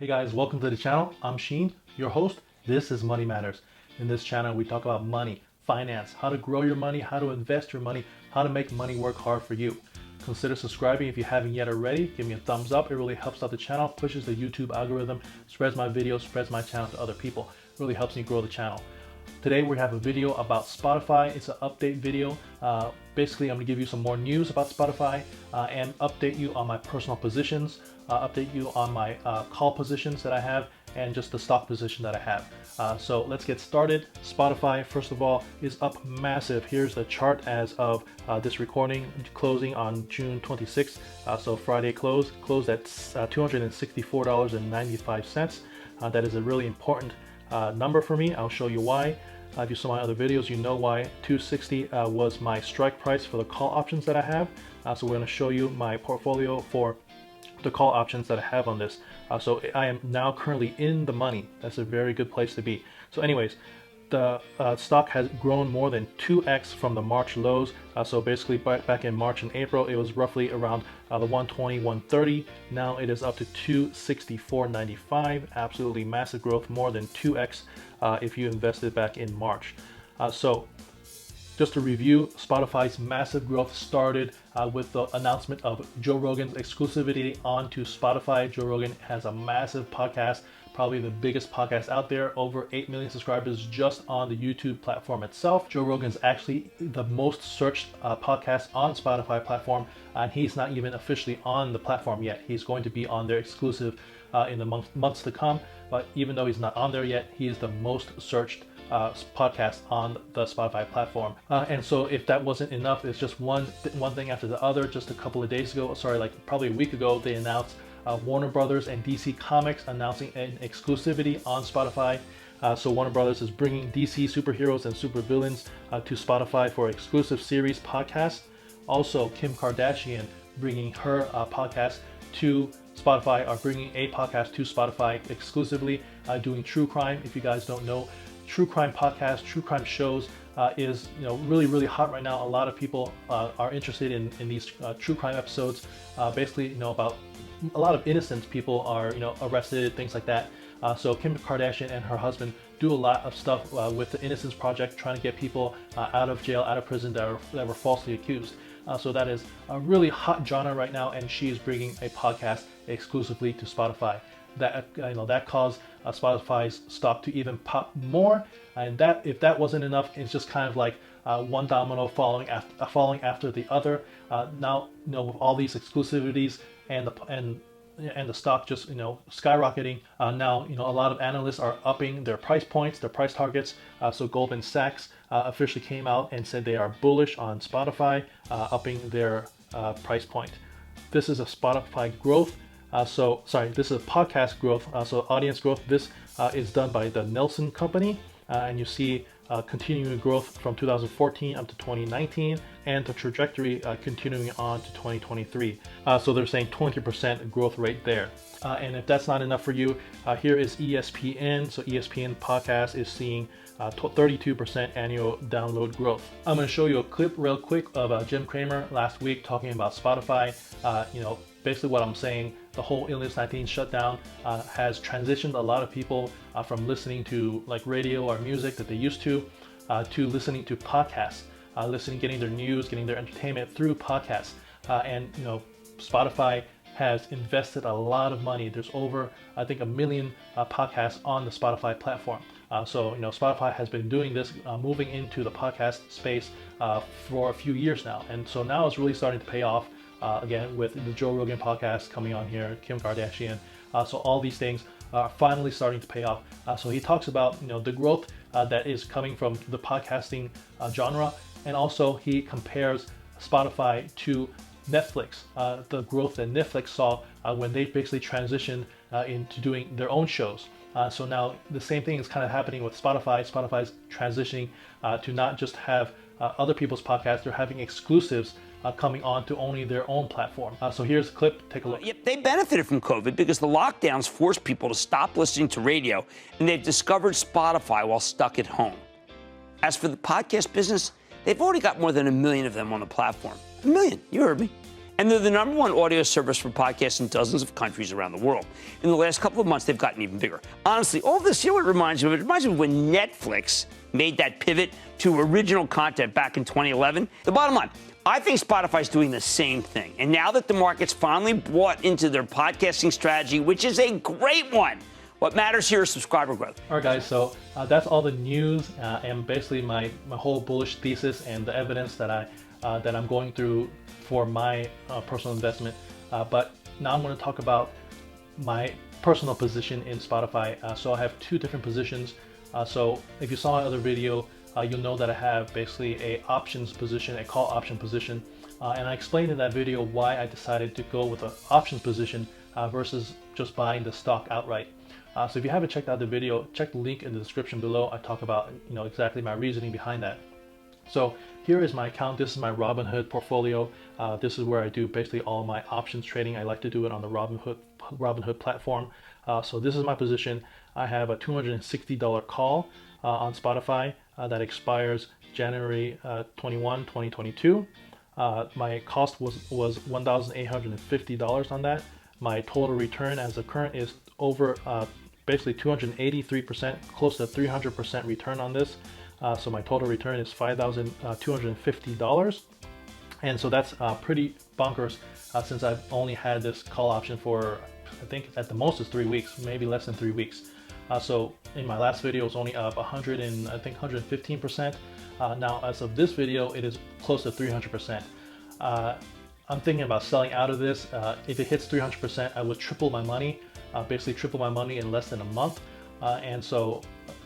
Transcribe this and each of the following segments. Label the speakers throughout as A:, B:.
A: Hey guys, welcome to the channel. I'm Sheen, your host. This is Money Matters. In this channel, we talk about money, finance, how to grow your money, how to invest your money, how to make money work hard for you. Consider subscribing if you haven't yet already. Give me a thumbs up. It really helps out the channel, pushes the YouTube algorithm, spreads my videos, spreads my channel to other people. It really helps me grow the channel. Today we have a video about Spotify. It's an update video. Basically, I'm gonna give you some more news about Spotify and update you on my personal positions, update you on my call positions that I have, and just the stock position that I have. So let's get started. Spotify, first of all, is up massive. Here's the chart as of this recording, closing on June 26th. So Friday closed at $264.95. That is a really important number for me. I'll show you why. If you saw my other videos, you know why 260 was my strike price for the call options that I have. So we're going to show you my portfolio for the call options that I have on this. So I am now currently in the money. That's a very good place to be. So anyways, the stock has grown more than 2x from the March lows. So basically back in March and April, it was roughly around the 120, 130. Now it is up to 264.95. Absolutely massive growth, more than 2x if you invested back in March. So just to review, Spotify's massive growth started with the announcement of Joe Rogan's exclusivity onto Spotify. Joe Rogan has a massive podcast, probably the biggest podcast out there, over 8 million subscribers just on the YouTube platform itself. Joe Rogan is actually the most searched podcast on Spotify platform, and he's not even officially on the platform yet. He's going to be on there exclusive in the months to come, but even though he's not on there yet, he is the most searched podcast on the Spotify platform. And so if that wasn't enough, it's just one thing after the other. Just a couple of days ago, probably a week ago, they announced Warner Brothers and DC Comics announcing an exclusivity on Spotify. So Warner Brothers is bringing DC superheroes and supervillains to Spotify for exclusive series podcast. Also, Kim Kardashian bringing her podcast to Spotify, or bringing a podcast to Spotify exclusively, doing true crime. If you guys don't know, true crime podcasts, true crime shows is really hot right now. A lot of people are interested in these true crime episodes. Basically, about a lot of innocent people are arrested, things like that. So Kim Kardashian and her husband do a lot of stuff with the Innocence Project, trying to get people out of jail, out of prison that were falsely accused. So that is a really hot genre right now, and she is bringing a podcast exclusively to Spotify. That caused Spotify's stock to even pop more, and that if that wasn't enough, it's just kind of like one domino falling after the other. Now with all these exclusivities and the stock just skyrocketing. Now a lot of analysts are upping their price points, their price targets. So Goldman Sachs officially came out and said they are bullish on Spotify, upping their price point. This is a Spotify growth. This is a podcast growth. So audience growth. This is done by the Nielsen company, and you see continuing growth from 2014 up to 2019, and the trajectory continuing on to 2023. So they're saying 20% growth rate there. And if that's not enough for you, here is ESPN. So ESPN podcast is seeing 32% annual download growth. I'm going to show you a clip real quick of Jim Cramer last week talking about Spotify. Basically what I'm saying, the whole illness 19 shutdown has transitioned a lot of people from listening to like radio or music that they used to listening to podcasts, getting their news, getting their entertainment through podcasts. And Spotify has invested a lot of money. There's over, I think, 1 million podcasts on the Spotify platform. So Spotify has been doing this, moving into the podcast space for a few years now. And so now it's really starting to pay off. Again, with the Joe Rogan podcast coming on here, Kim Kardashian. So all these things are finally starting to pay off. So he talks about the growth that is coming from the podcasting genre, and also he compares Spotify to Netflix, the growth that Netflix saw when they basically transitioned into doing their own shows. So now the same thing is kind of happening with Spotify. Spotify's transitioning to not just have other people's podcasts, they're having exclusives coming on to only their own platform. So here's a clip, take a look.
B: Yep, they benefited from COVID because the lockdowns forced people to stop listening to radio, and they've discovered Spotify while stuck at home. As for the podcast business, they've already got more than 1 million of them on the platform. 1 million, you heard me. And And they're the #1 audio service for podcasts in dozens of countries around the world. In the last couple of months, they've gotten even bigger. Honestly, all this, you know what it reminds me of? It reminds me of when Netflix made that pivot to original content back in 2011. The bottom line, I think Spotify's doing the same thing. And now that the market's finally bought into their podcasting strategy, which is a great one, what matters here is subscriber growth.
A: All right, guys, so that's all the news and basically my whole bullish thesis and the evidence that I'm going through for my personal investment. But now I'm going to talk about my personal position in Spotify. So I have two different positions. So if you saw my other video, you'll know that I have basically a options position, a call option position. And I explained in that video why I decided to go with an options position versus just buying the stock outright. So if you haven't checked out the video, check the link in the description below. I talk about exactly my reasoning behind that. So here is my account. This is my Robinhood portfolio. This is where I do basically all my options trading. I like to do it on the Robinhood platform. So this is my position. I have a $260 call on Spotify that expires January 21, 2022. My cost was $1,850 on that. My total return as of current is over basically 283%, close to 300% return on this. So my total return is $5,250. And so that's pretty bonkers since I've only had this call option for, I think at the most is 3 weeks, maybe less than 3 weeks. So in my last video, it was only up 115%. Now as of this video, it is close to 300%. I'm thinking about selling out of this. If it hits 300%, I would triple my money, basically triple my money in less than a month. And so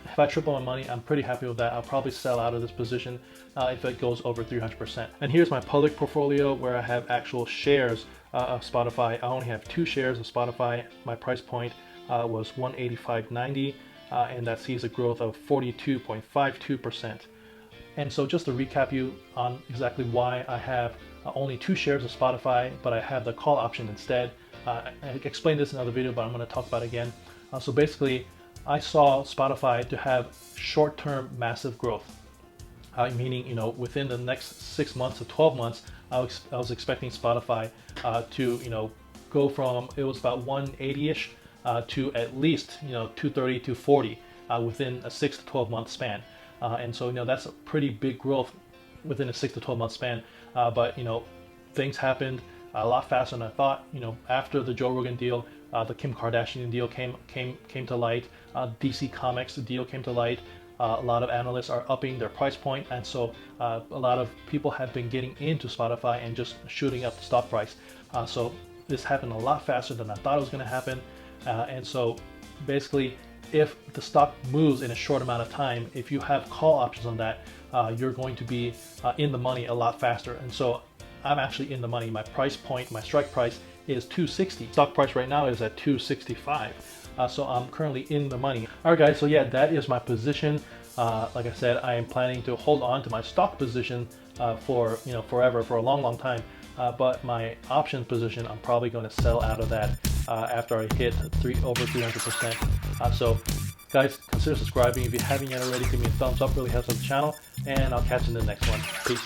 A: if I triple my money, I'm pretty happy with that. I'll probably sell out of this position if it goes over 300%. And here's my public portfolio where I have actual shares of Spotify. I only have 2 shares of Spotify. My price point was $185.90, and that sees a growth of 42.52%. And so just to recap you on exactly why I have only 2 shares of Spotify, but I have the call option instead. I explained this in another video, but I'm going to talk about it again. So basically, I saw Spotify to have short-term massive growth, meaning within the next 6 months to 12 months, I was expecting Spotify to go from, it was about 180-ish to at least 230 to 40 within a 6 to 12 month span. And so that's a pretty big growth within a 6 to 12 month span. But things happened a lot faster than I thought. After the Joe Rogan deal, the Kim Kardashian deal came to light. DC Comics deal came to light. A lot of analysts are upping their price point, and so a lot of people have been getting into Spotify and just shooting up the stock price. So this happened a lot faster than I thought it was going to happen. And so basically, if the stock moves in a short amount of time, if you have call options on that, you're going to be in the money a lot faster. And so I'm actually in the money. My price point, my strike price is $260. Stock price right now is at $265. So I'm currently in the money. All right, guys. So yeah, that is my position. Like I said, I am planning to hold on to my stock position for forever, for a long time. But my option position, I'm probably going to sell out of that after I hit over 300%. So guys, consider subscribing. If you haven't yet already, give me a thumbs up, really helps out the channel. And I'll catch you in the next one. Peace.